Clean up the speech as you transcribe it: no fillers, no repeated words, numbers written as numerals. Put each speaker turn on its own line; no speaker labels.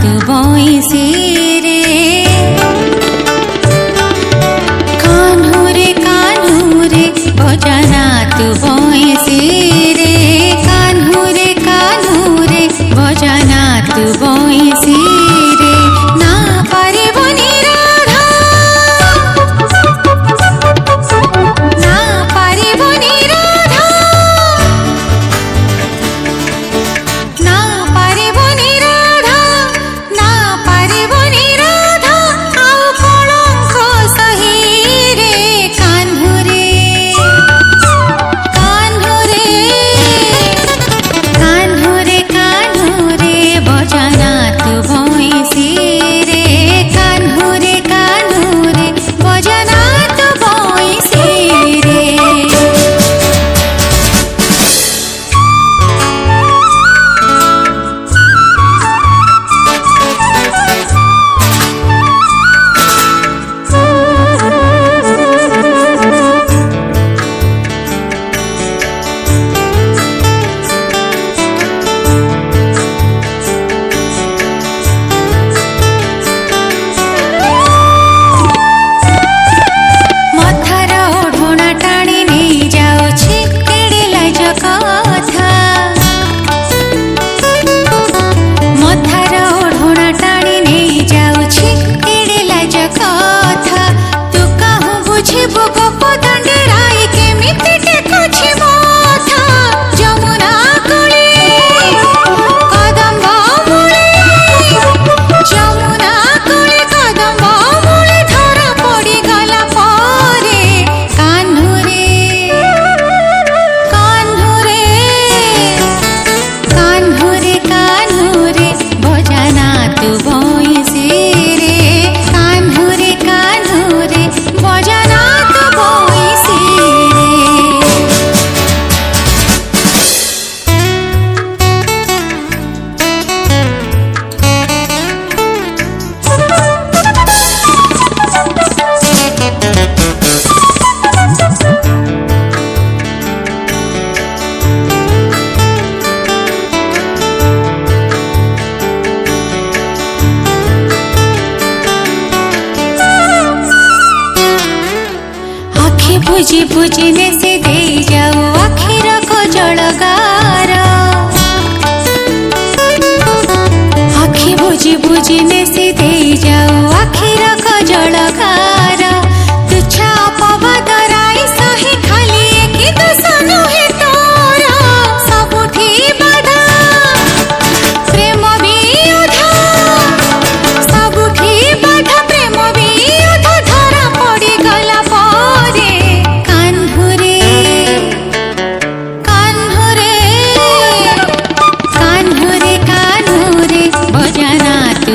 तू बइसी रे कान्हू रे बजना तू बइसी रे कान्हू रे बजना तू बइसी रे ना पारिबनी राधा ना पारिबनी राधा ना पारिबनी राधा ना पारिबनी राधा आउ कलंक सही रे कान्हू रे बजना तू बइसी रे कान्हू रे बजना तू बइसी रे बुझी बुझिने से दे जाओ आखिर को जलगार आखि बुझी बुझिने से दे जाओ आखिर को जलगार तुच्छा अपवाद राई सही खाली कि दुसन है तोर सबुठी बाधा प्रेम वियोधा सबुठी बाधा प्रेम वियोधा धरा पड़ी गला बजना तू